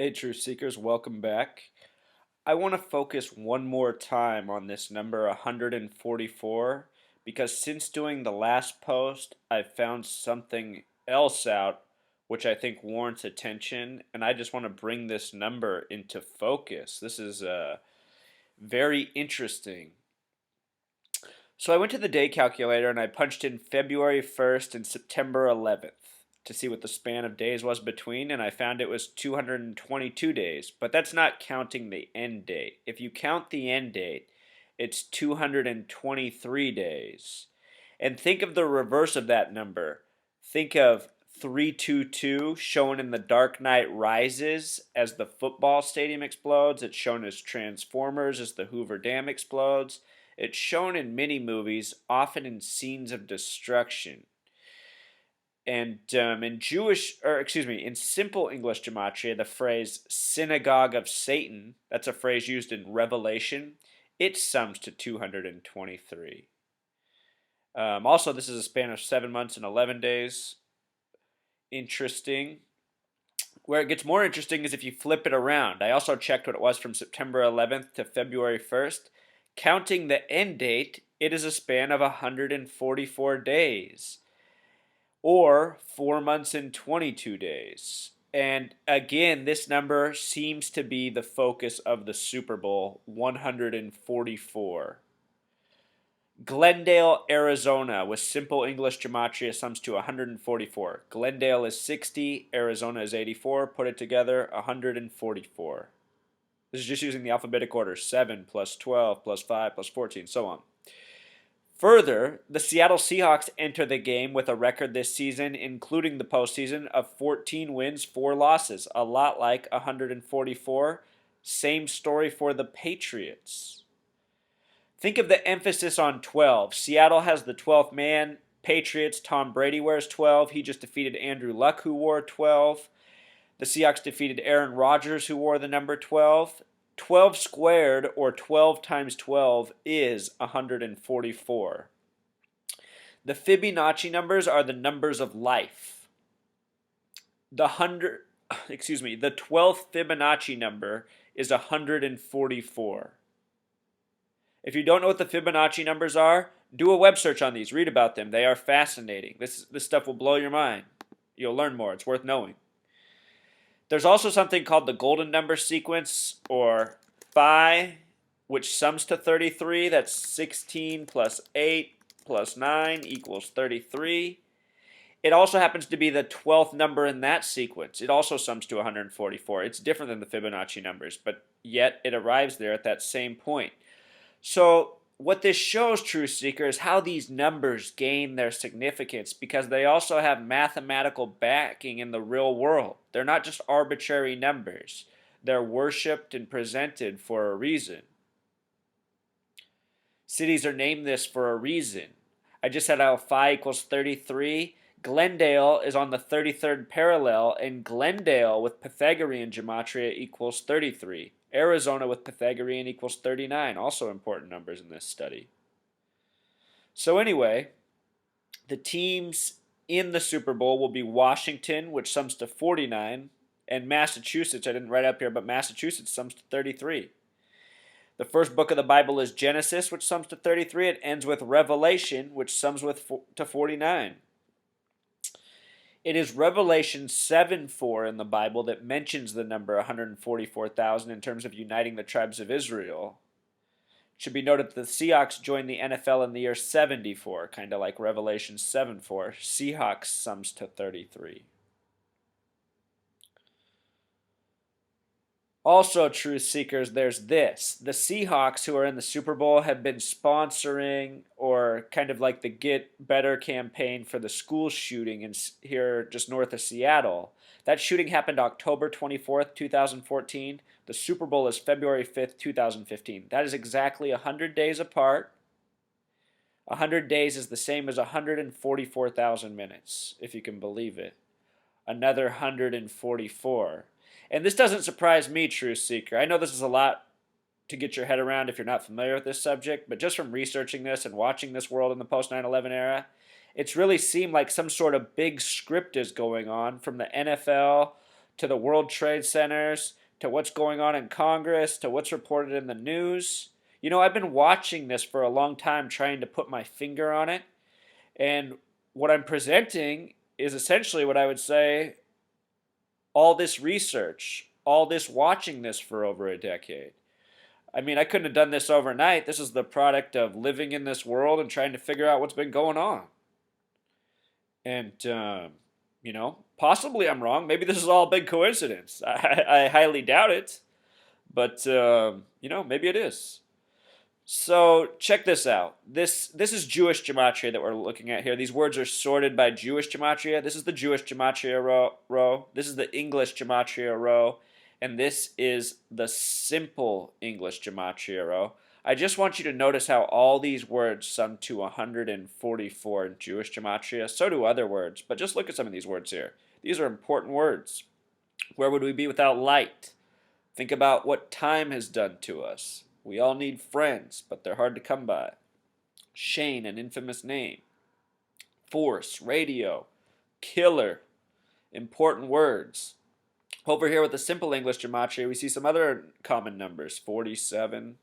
Hey, Truth Seekers, welcome back. I want to focus one more time on this number 144 because since doing the last post, I've found something else out which I think warrants attention, and I just want to bring this number into focus. This is very interesting. So I went to the day calculator and I punched in February 1st and September 11th to see what the span of days was between, and I found it was 222 days. But that's not counting the end date. If you count the end date, it's 223 days. And think of the reverse of that number. Think of 322 shown in The Dark Knight Rises as the football stadium explodes. It's shown as Transformers as the Hoover Dam explodes. It's shown in many movies, often in scenes of destruction. And in simple English gematria, the phrase synagogue of Satan, that's a phrase used in Revelation, it sums to 223. Also, this is a span of 7 months and 11 days. Interesting. Where it gets more interesting is if you flip it around. I also checked what it was from September 11th to February 1st. Counting the end date, it is a span of 144 days, or 4 months and 22 days. And again, this number seems to be the focus of the Super Bowl, 144. Glendale, Arizona, with simple English gematria sums to 144. Glendale is 60, Arizona is 84. Put it together, 144. This is just using the alphabetic order, 7 plus 12 plus 5 plus 14, so on. Further, the Seattle Seahawks enter the game with a record this season, including the postseason, of 14 wins, 4 losses. A lot like 144. Same story for the Patriots. Think of the emphasis on 12. Seattle has the 12th man. Patriots, Tom Brady wears 12. He just defeated Andrew Luck, who wore 12. The Seahawks defeated Aaron Rodgers, who wore the number 12. 12 squared, or 12 times 12, is 144. The Fibonacci numbers are the numbers of life. The 12th Fibonacci number is 144. If you don't know what the Fibonacci numbers are, do a web search on these. Read about them. They are fascinating. This stuff will blow your mind. You'll learn more. It's worth knowing. There's also something called the golden number sequence, or phi, which sums to 33. That's 16 plus 8 plus 9 equals 33. It also happens to be the 12th number in that sequence. It also sums to 144. It's different than the Fibonacci numbers, but yet it arrives there at that same point. So what this shows, Truth Seeker, is how these numbers gain their significance because they also have mathematical backing in the real world. They're not just arbitrary numbers. They're worshipped and presented for a reason. Cities are named this for a reason. I just said how phi equals 33. Glendale is on the 33rd parallel, and Glendale with Pythagorean gematria equals 33. Arizona with Pythagorean equals 39, also important numbers in this study. So anyway, the teams in the Super Bowl will be Washington, which sums to 49, and Massachusetts, I didn't write up here, but Massachusetts sums to 33. The first book of the Bible is Genesis, which sums to 33. It ends with Revelation, which sums to 49. It is Revelation 7:4 in the Bible that mentions the number 144,000 in terms of uniting the tribes of Israel. It should be noted that the Seahawks joined the NFL in the year 74, kind of like Revelation 7:4. Seahawks sums to 33. Also, Truth Seekers, there's this. The Seahawks, who are in the Super Bowl, have been sponsoring, or kind of like the Get Better campaign for the school shooting here just north of Seattle. That shooting happened October 24th, 2014. The Super Bowl is February 5th, 2015. That is exactly 100 days apart. 100 days is the same as 144,000 minutes, if you can believe it. Another 144. And this doesn't surprise me, Truth Seeker. I know this is a lot to get your head around if you're not familiar with this subject, but just from researching this and watching this world in the post-9/11 era, it's really seemed like some sort of big script is going on from the NFL to the World Trade Centers, to what's going on in Congress, to what's reported in the news. You know, I've been watching this for a long time, trying to put my finger on it. And what I'm presenting is essentially what I would say all this research, all this watching this for over a decade. I mean, I couldn't have done this overnight. This is the product of living in this world and trying to figure out what's been going on. And, you know, possibly I'm wrong. Maybe this is all a big coincidence. I highly doubt it. But, you know, maybe it is. So check this out. This is Jewish gematria that we're looking at here. These words are sorted by Jewish gematria. This is the Jewish gematria row. This is the English gematria row. And this is the simple English gematria row. I just want you to notice how all these words sum to 144 in Jewish gematria. So do other words, but just look at some of these words here. These are important words. Where would we be without light? Think about what time has done to us. We all need friends, but they're hard to come by. Shane, an infamous name. Force, radio, killer, important words. Over here with the simple English gematria, we see some other common numbers. 47,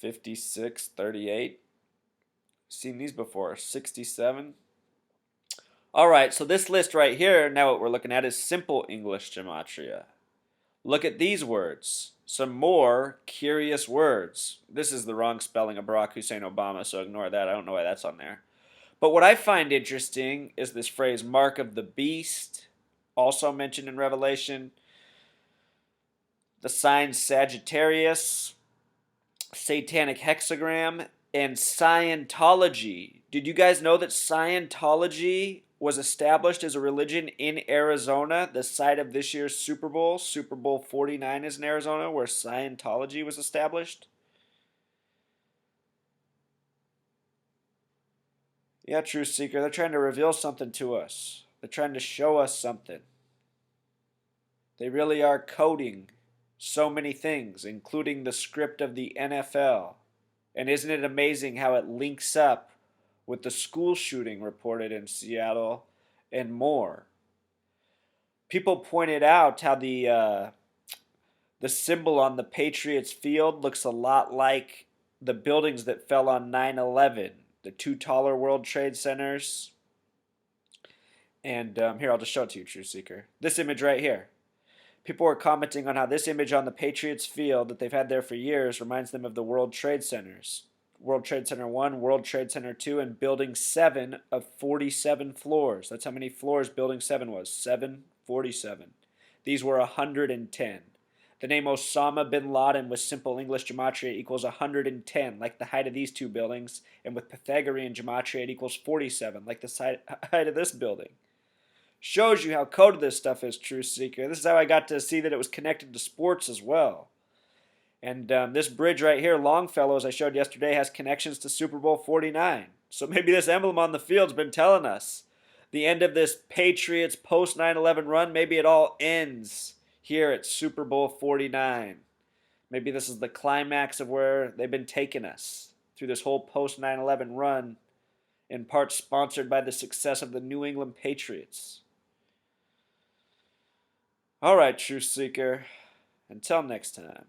56, 38. Seen these before. 67. All right, so this list right here, now what we're looking at is simple English gematria. Look at these words. Some more curious words. This is the wrong spelling of Barack Hussein Obama, so ignore that. I don't know why that's on there. But what I find interesting is this phrase, mark of the beast, also mentioned in Revelation. The sign Sagittarius, satanic hexagram, and Scientology. Did you guys know that Scientology was established as a religion in Arizona, the site of this year's Super Bowl? Super Bowl 49 is in Arizona, where Scientology was established. Yeah, Truth Seeker, they're trying to reveal something to us. They're trying to show us something. They really are coding so many things, including the script of the NFL. And isn't it amazing how it links up with the school shooting reported in Seattle and more? People pointed out how the symbol on the Patriots field looks a lot like the buildings that fell on 9/11, the two taller World Trade Centers. And here, I'll just show it to you, True Seeker. This image right here. People were commenting on how this image on the Patriots field that they've had there for years reminds them of the World Trade Centers. World Trade Center 1, World Trade Center 2, and Building 7 of 47 floors. That's how many floors Building 7 was. 747. These were 110. The name Osama bin Laden with simple English gematria equals 110, like the height of these two buildings, and with Pythagorean gematria it equals 47, like the height of this building. Shows you how coded this stuff is, True Seeker. This is how I got to see that it was connected to sports as well. And this bridge right here, Longfellow, as I showed yesterday, has connections to Super Bowl 49. So maybe this emblem on the field's been telling us the end of this Patriots post 9/11 run, maybe it all ends here at Super Bowl 49. Maybe this is the climax of where they've been taking us through this whole post 9/11 run, in part sponsored by the success of the New England Patriots. All right, Truth Seeker. Until next time.